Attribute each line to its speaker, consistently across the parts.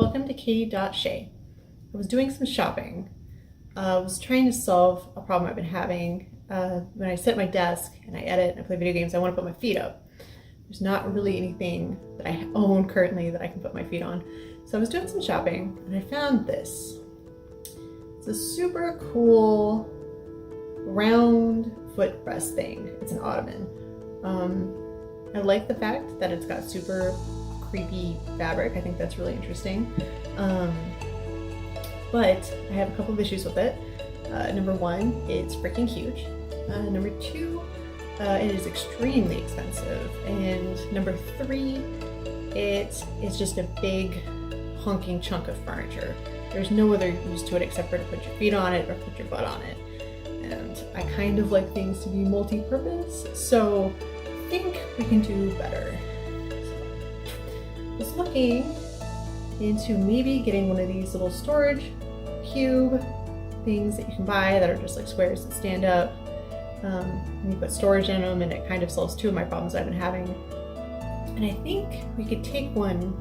Speaker 1: Welcome to DIWhy. I was doing some shopping. I was trying to solve a problem I've been having. When I sit at my desk and I edit and I play video games, I want to put my feet up. There's not really anything that I own currently that I can put my feet on. So I was doing some shopping and I found this. It's a super cool round footrest thing. It's an ottoman. I like the fact that it's got super creepy fabric. I think that's really interesting. But I have a couple of issues with it. Number one, it's freaking huge. Number two, it is extremely expensive. And number three, it is just a big honking chunk of furniture. There's no other use to it except for to put your feet on it or put your butt on it. And I kind of like things to be multi-purpose, so I think we can do better. I was looking into maybe getting one of these little storage cube things that you can buy that are just like squares that stand up. And you put storage in them and it kind of solves two of my problems I've been having. And I think we could take one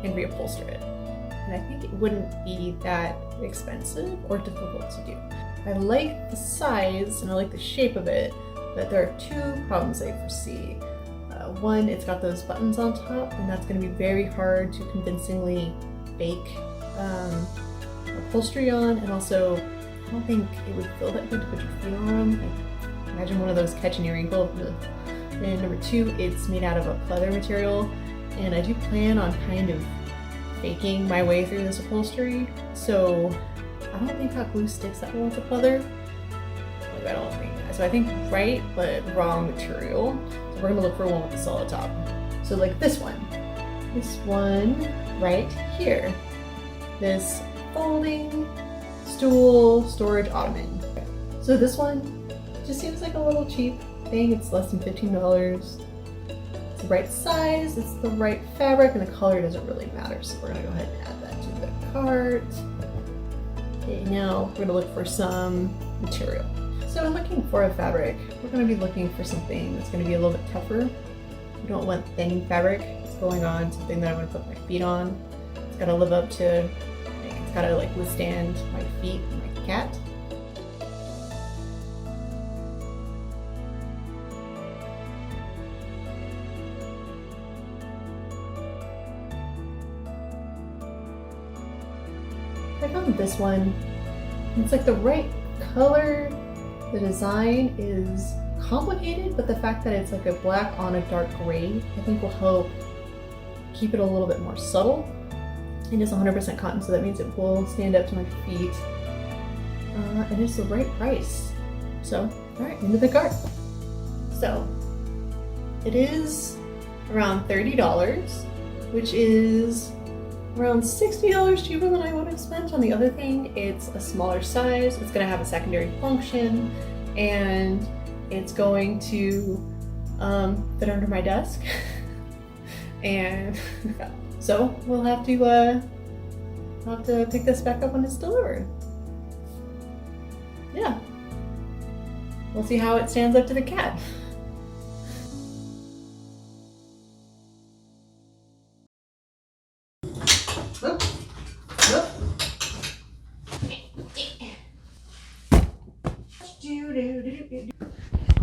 Speaker 1: and reupholster it. And I think it wouldn't be that expensive or difficult to do. I like the size and I like the shape of it, but there are two problems I foresee. One, it's got those buttons on top, and that's going to be very hard to convincingly bake upholstery on, and also I don't think it would feel that good to put your feet on. Like, imagine one of those catching your ankle. And number two, it's made out of a pleather material, and I do plan on kind of baking my way through this upholstery, so I don't think hot glue sticks that well with the pleather. Like, I don't think that. So I think right, but wrong material. So we're gonna look for one with a solid top. So like this one right here, this folding stool storage ottoman. So this one just seems like a little cheap thing. It's less than $15. It's the right size, it's the right fabric, and the color doesn't really matter. So we're gonna go ahead and add that to the cart. Okay, now we're gonna look for some material. So in looking for a fabric, we're going to be looking for something that's going to be a little bit tougher. We don't want thin fabric. It's going on something that I'm going to put my feet on. It's got to live up to, it's got to like withstand my feet and my cat. I found this one. It's like the right color. The design is complicated, but the fact that it's like a black on a dark gray, I think will help keep it a little bit more subtle. It is 100% cotton, so that means it will stand up to my feet. And it's the right price. So, all right, into the cart. So, it is around $30, which is around $60 cheaper than I would have spent on the other thing. It's a smaller size, it's going to have a secondary function, and it's going to fit under my desk. And so we'll have to pick this back up when it's delivered. Yeah. We'll see how it stands up to the cat.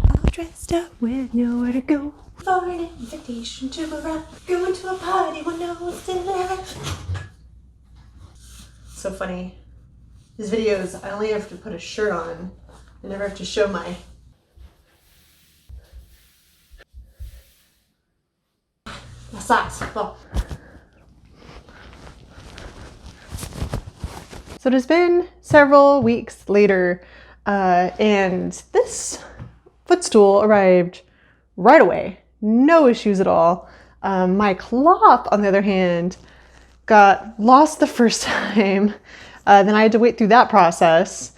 Speaker 2: All dressed up with nowhere to go. For an invitation to arrive. Going to a party when no one's alive.
Speaker 1: So funny. These videos, I only have to put a shirt on. I never have to show my socks. Well. So it has been several weeks later, and this footstool arrived right away. No issues at all. My cloth, on the other hand, got lost the first time. Then I had to wait through that process.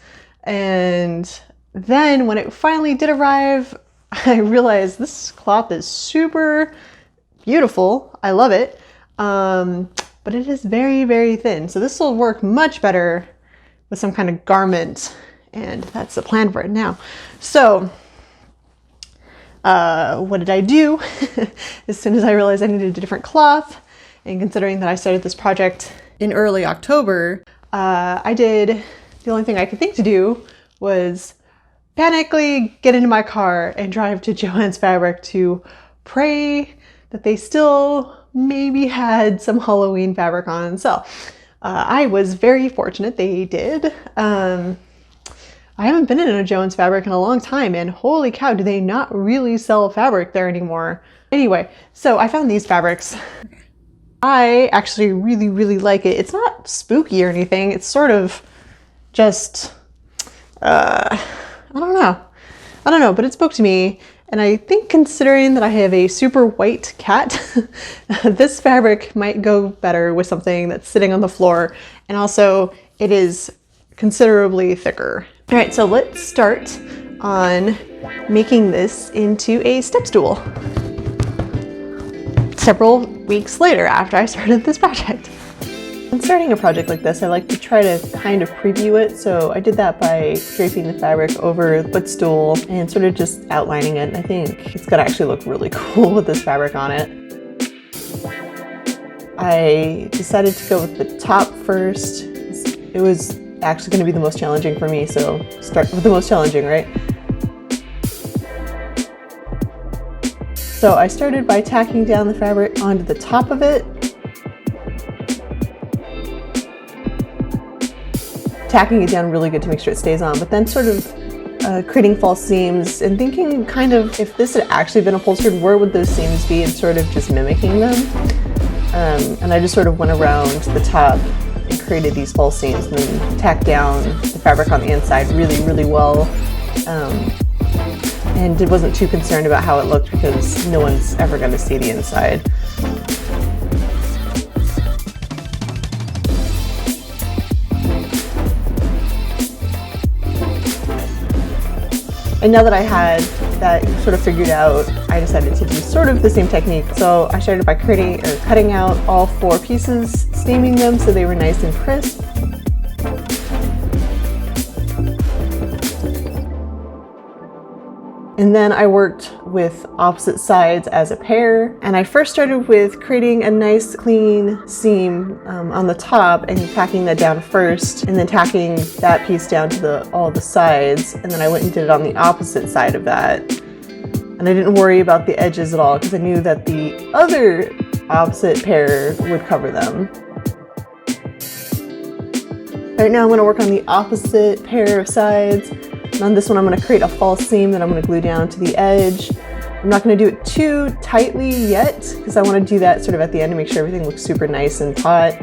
Speaker 1: And then when it finally did arrive, I realized this cloth is super beautiful. I love it. But it is very, very thin. So this will work much better with some kind of garment, and that's the plan for it now. So what did I do? As soon as I realized I needed a different cloth, and considering that I started this project
Speaker 2: in early October, the only thing I could think to do was panically get into my car and drive to Joann's Fabric to pray that they still maybe had some Halloween fabric on sale. I was very fortunate they did. I haven't been in a Joann's Fabric in a long time, and holy cow, do they not really sell fabric there anymore. Anyway, so I found these fabrics. I actually really like it. It's not spooky or anything. It's sort of just, I don't know, but it spoke to me. And I think considering that I have a super white cat, this fabric might go better with something that's sitting on the floor. And also it is considerably thicker. All right, so let's start on making this into a step stool. Several weeks later after I started this project. When starting a project like this, I like to try to kind of preview it. So I did that by draping the fabric over the footstool and sort of just outlining it. I think it's gonna actually look really cool with this fabric on it. I decided to go with the top first. It was actually gonna be the most challenging for me, so start with the most challenging, right? So I started by tacking down the fabric onto the top of it. Tacking it down really good to make sure it stays on, but then sort of creating false seams and thinking kind of if this had actually been upholstered, where would those seams be, and sort of just mimicking them. And I just sort of went around the top and created these false seams and then tacked down the fabric on the inside really well. And it wasn't too concerned about how it looked because no one's ever going to see the inside. And now that I had that sort of figured out, I decided to do sort of the same technique. So I started by cutting out all 4 pieces, steaming them so they were nice and crisp. And then I worked with opposite sides as a pair. And I first started with creating a nice clean seam on the top and tacking that down first, and then tacking that piece down to all the sides. And then I went and did it on the opposite side of that. And I didn't worry about the edges at all because I knew that the other opposite pair would cover them. Right now I'm going to work on the opposite pair of sides. And on this one, I'm going to create a false seam that I'm going to glue down to the edge. I'm not going to do it too tightly yet because I want to do that sort of at the end to make sure everything looks super nice and taut.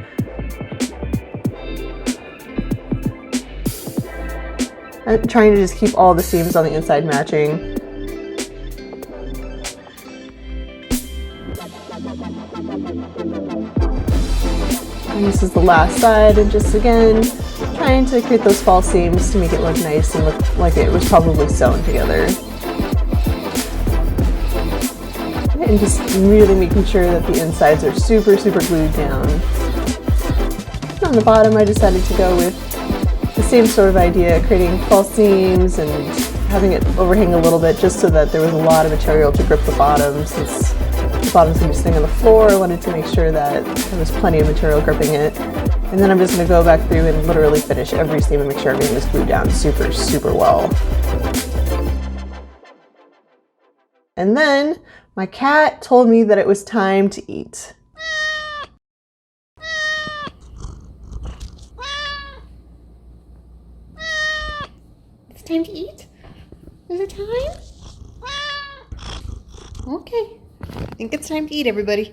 Speaker 2: I'm trying to just keep all the seams on the inside matching. And this is the last side, and just again, trying to create those false seams to make it look nice and look like it was probably sewn together. And just really making sure that the insides are super glued down. And on the bottom, I decided to go with the same sort of idea, creating false seams and having it overhang a little bit just so that there was a lot of material to grip the bottom. Since the bottom's going to be sitting on the floor, I wanted to make sure that there was plenty of material gripping it. And then I'm just going to go back through and literally finish every seam and make sure everything is glued down super well. And then my cat told me that it was time to eat.
Speaker 1: It's time to eat? Is it time? Okay. I think it's time to eat, everybody.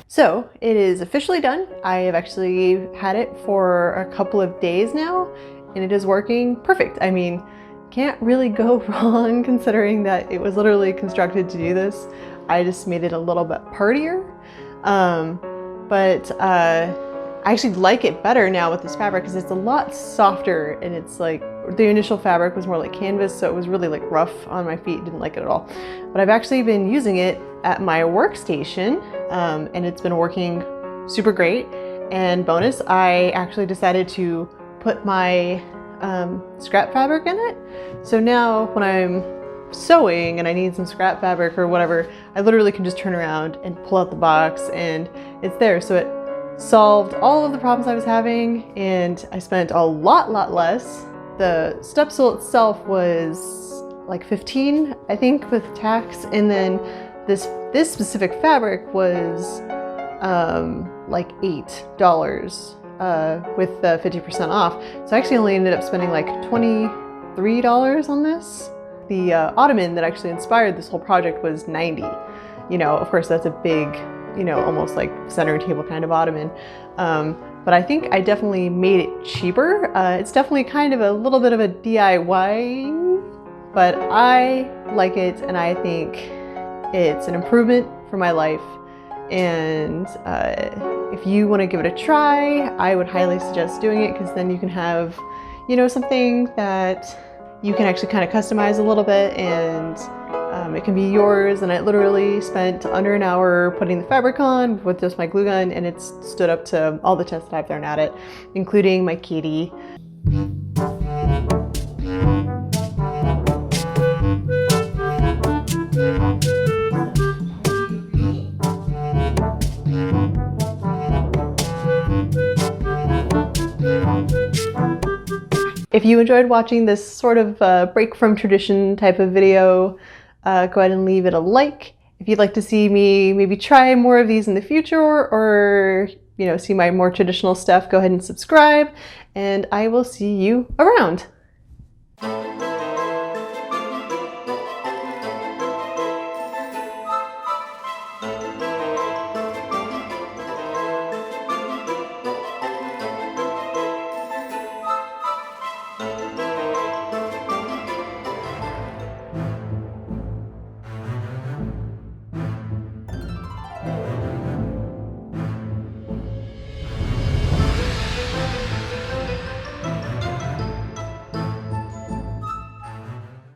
Speaker 2: So it is officially done. I have actually had it for a couple of days now, and it is working perfect. I mean, can't really go wrong considering that it was literally constructed to do this. I just made it a little bit partier. But I actually like it better now with this fabric because it's a lot softer, and it's like the initial fabric was more like canvas, so it was really like rough on my feet. Didn't like it at all. But I've actually been using it at my workstation, and it's been working super great. And bonus, I actually decided to put my scrap fabric in it. So now when I'm sewing and I need some scrap fabric or whatever, I literally can just turn around and pull out the box and it's there. So it solved all of the problems I was having and I spent a lot less. The step stool itself was like $15, I think, with tax, and then this specific fabric was like $8 with the 50% off. So I actually only ended up spending like $23 on this. The ottoman that actually inspired this whole project was $90. You know, of course that's a big, you know, almost like center table kind of ottoman. But I think I definitely made it cheaper. It's definitely kind of a little bit of a DIY, but I like it and I think it's an improvement for my life. And if you want to give it a try, I would highly suggest doing it, because then you can have, you know, something that you can actually kind of customize a little bit, and it can be yours. And I literally spent under an hour putting the fabric on with just my glue gun, and it's stood up to all the tests that I've thrown at it, including my kitty. If you enjoyed watching this sort of break from tradition type of video, go ahead and leave it a like. If you'd like to see me maybe try more of these in the future, or you know, see my more traditional stuff, go ahead and subscribe, and I will see you around.